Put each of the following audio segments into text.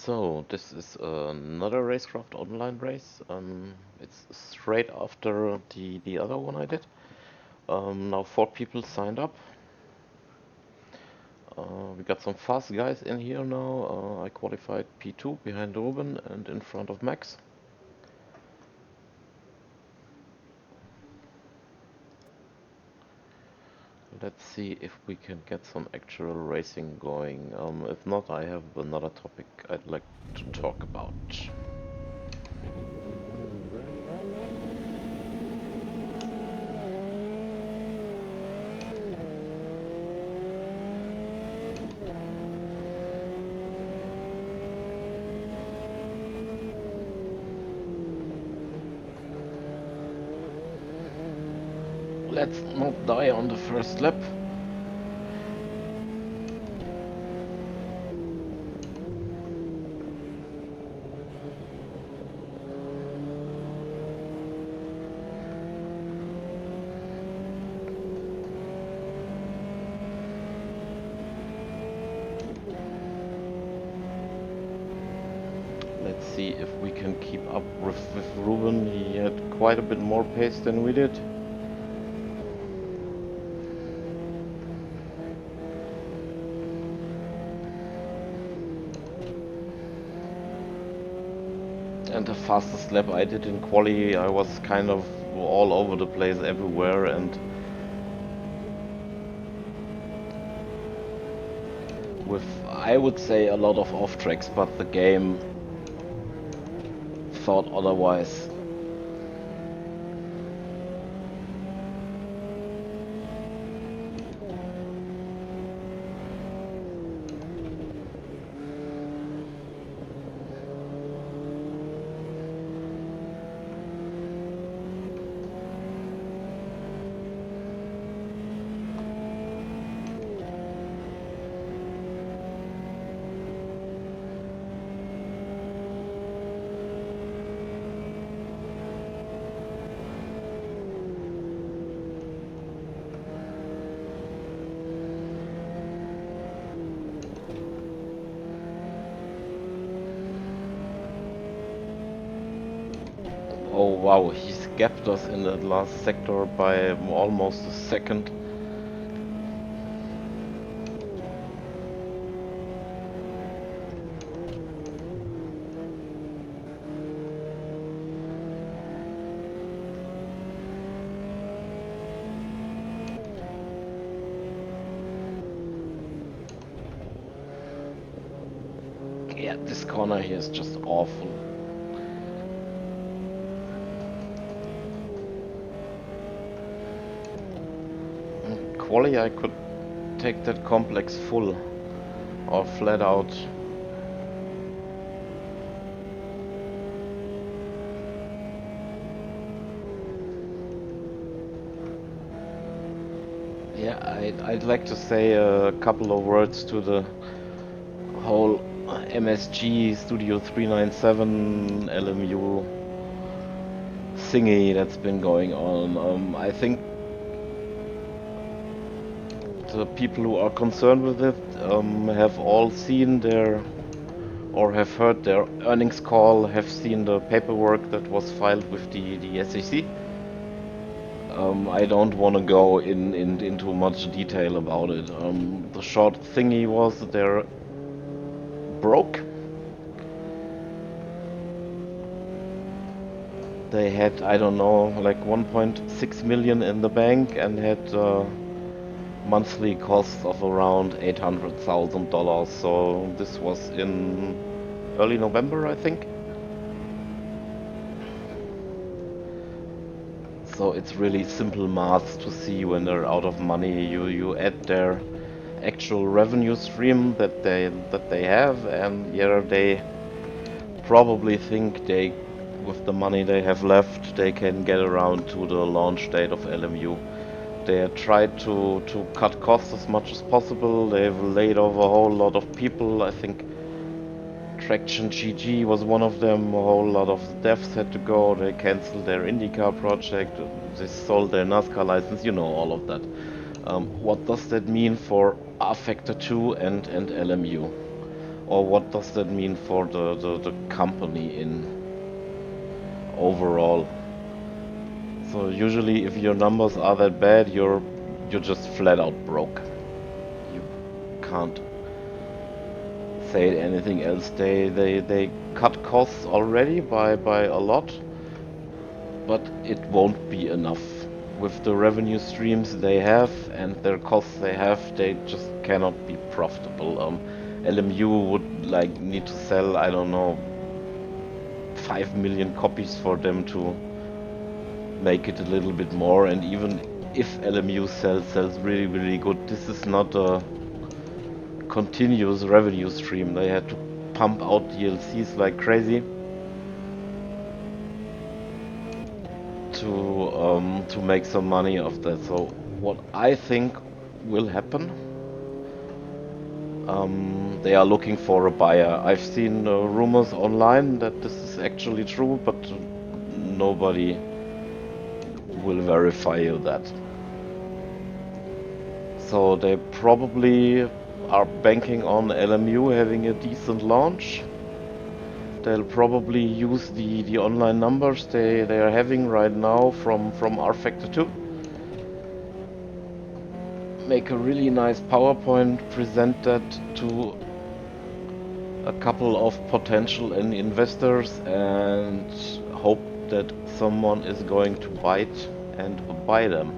So this is another racecraft online race. It's straight after the other one I did. Now 4 people signed up. We got some fast guys in here now. I qualified P2 behind Ruben and in front of Max. Let's see if we can get some actual racing going. If not, I have another topic I'd like to talk about. Let's not die on the first lap. Let's see if we can keep up with Ruben. He had quite a bit more pace than we did. And the fastest lap I did in quali, I was kind of all over the place everywhere, and with, I would say, a lot of off tracks, but the game thought otherwise. Oh wow, he's gapped us in that last sector by almost a second. Yeah, this corner here is just awful. In quali I could take that complex full or flat out. Yeah, I'd like to say a couple of words to the whole MSG Studio 397 LMU thingy that's been going on. I think the people who are concerned with it have all seen their, or have heard their earnings call, have seen the paperwork that was filed with the SEC. I don't want to go into much detail about it. The short thingy was they're broke. They had, I don't know, like 1.6 million in the bank and had monthly costs of around $800,000. So this was in early November, I think. So it's really simple math to see when they're out of money. You add their actual revenue stream that they have, and yeah, they probably think they, with the money they have left, they can get around to the launch date of LMU. They have tried to cut costs as much as possible. They've laid off a whole lot of people. I think Traction GG was one of them. A whole lot of devs had to go. They cancelled their IndyCar project. They sold their NASCAR license. You know, all of that. What does that mean for R Factor 2 and LMU? or what does that mean for the company in overall? So usually if your numbers are that bad, you're just flat out broke. You can't say anything else. They cut costs already by a lot, but it won't be enough. With the revenue streams they have and their costs they have, they just cannot be profitable. LMU would like need to sell, I don't know, 5 million copies for them to make it a little bit more. And even if LMU sells really good, this is not a continuous revenue stream. They had to pump out DLCs like crazy to make some money of that. So what I think will happen, they are looking for a buyer. I've seen rumors online that this is actually true, but nobody will verify that. So they probably are banking on LMU having a decent launch. They'll probably use the online numbers they are having right now from R Factor 2. Make a really nice PowerPoint, present that to a couple of potential investors and hope that someone is going to bite and buy them.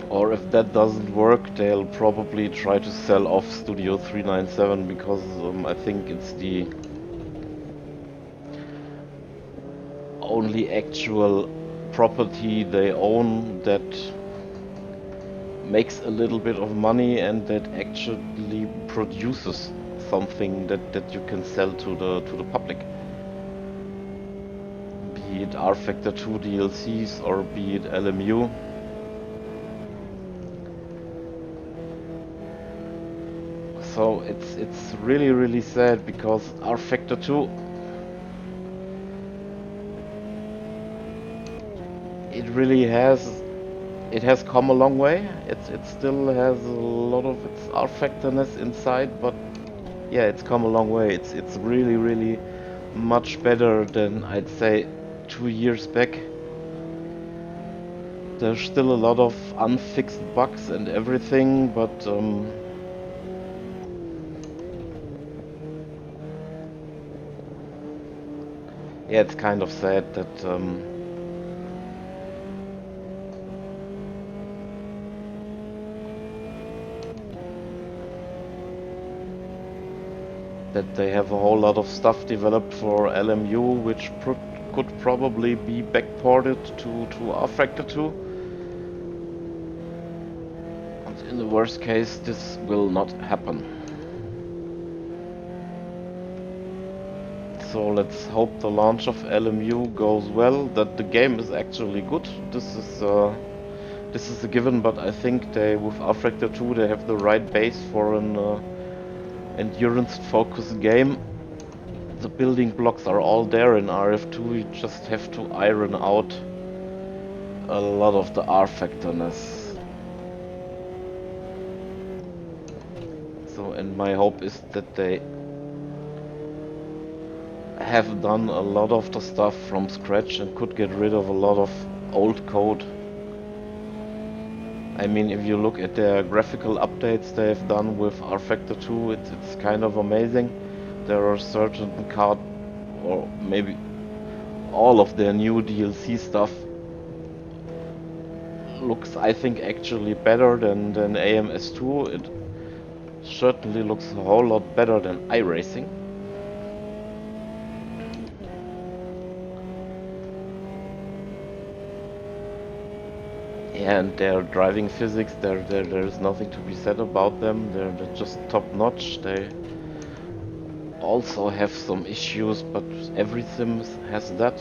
Or if that doesn't work, they'll probably try to sell off Studio 397 because I think it's the only actual property they own that makes a little bit of money and that actually produces something that you can sell to the public. Be it R Factor 2 DLCs or be it LMU. So it's really sad because R Factor 2, it has come a long way. It still has a lot of its R Factorness inside, but yeah, it's come a long way. It's really much better than I'd say 2 years back. There's still a lot of unfixed bugs and everything, but yeah, it's kind of sad that that they have a whole lot of stuff developed for LMU, which could probably be backported to R Factor 2. And in the worst case, this will not happen. So let's hope the launch of LMU goes well, that the game is actually good. This is a given, but I think they, with R Factor 2, they have the right base for an endurance-focused game. The building blocks are all there in RF2, you just have to iron out a lot of the R factorness. So, and my hope is that they have done a lot of the stuff from scratch and could get rid of a lot of old code. I mean, if you look at their graphical updates they've done with R Factor 2, it's kind of amazing. There are certain card, or maybe all of their new DLC stuff looks, I think, actually better than AMS2. It certainly looks a whole lot better than iRacing. And their driving physics, there's nothing to be said about them. They're just top notch. They also have some issues, but every sim has that.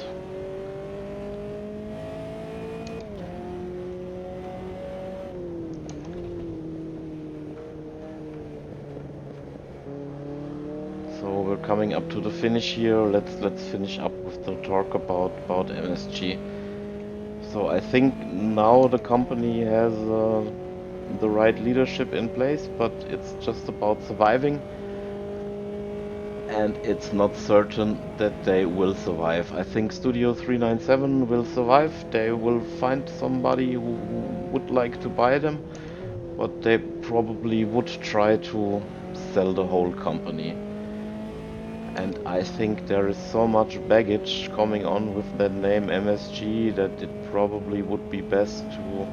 So we're coming up to the finish here. Let's finish up with the talk about MSG. So I think now the company has the right leadership in place, but it's just about surviving. And it's not certain that they will survive. I think Studio 397 will survive. They will find somebody who would like to buy them, but they probably would try to sell the whole company. And I think there is so much baggage coming on with that name MSG that it probably would be best to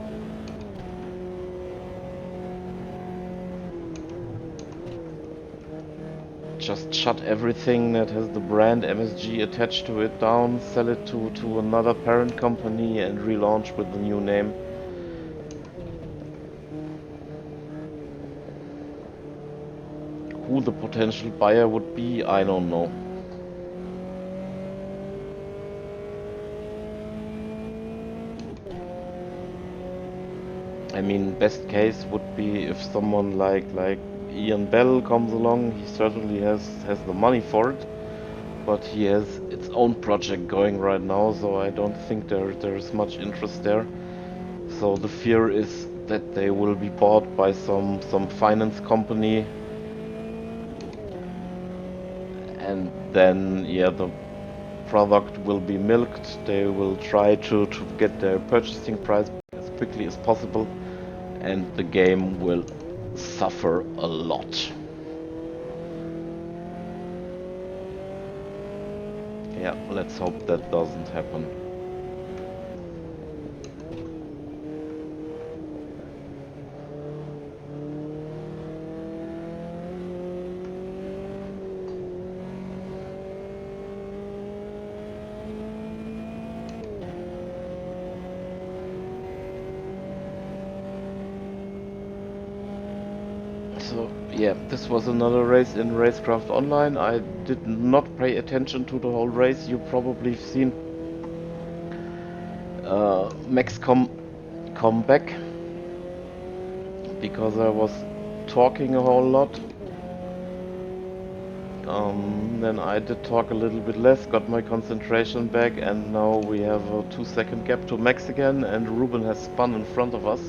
just shut everything that has the brand MSG attached to it down, sell it to another parent company and relaunch with the new name. Who the potential buyer would be, I don't know. I mean, best case would be if someone like Ian Bell comes along. He certainly has the money for it, but he has its own project going right now, so I don't think there's much interest there. So the fear is that they will be bought by some finance company, and then yeah, the product will be milked. They will try to get their purchasing price as quickly as possible, and the game will suffer a lot. Yeah, let's hope that doesn't happen. So yeah, this was another race in Racecraft Online. I did not pay attention to the whole race. You probably have seen Max come back because I was talking a whole lot. Then I did talk a little bit less, got my concentration back, and now we have a 2 second gap to Max again, and Ruben has spun in front of us.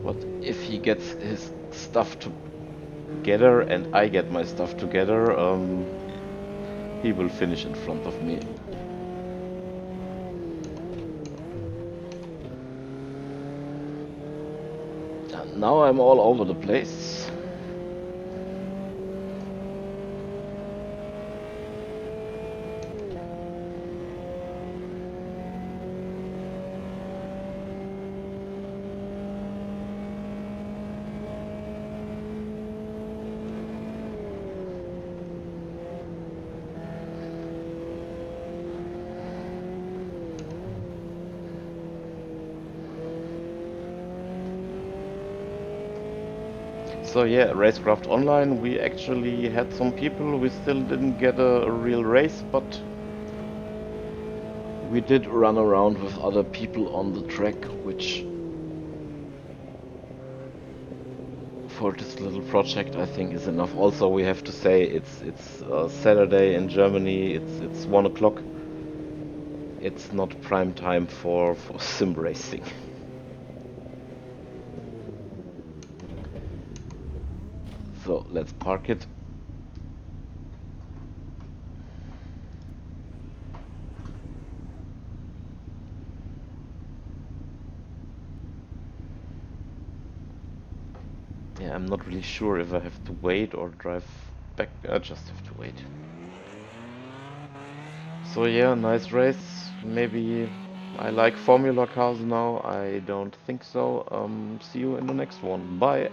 But if he gets his stuff together and I get my stuff together, he will finish in front of me. And now I'm all over the place. So yeah, Racecraft Online, we actually had some people. We still didn't get a real race, but we did run around with other people on the track, which for this little project I think is enough. Also, we have to say it's Saturday in Germany. It's 1 o'clock. It's not prime time for sim racing. So let's park it. Yeah, I'm not really sure if I have to wait or drive back. I just have to wait. So yeah, nice race. Maybe I like Formula cars now. I don't think so. See you in the next one. Bye.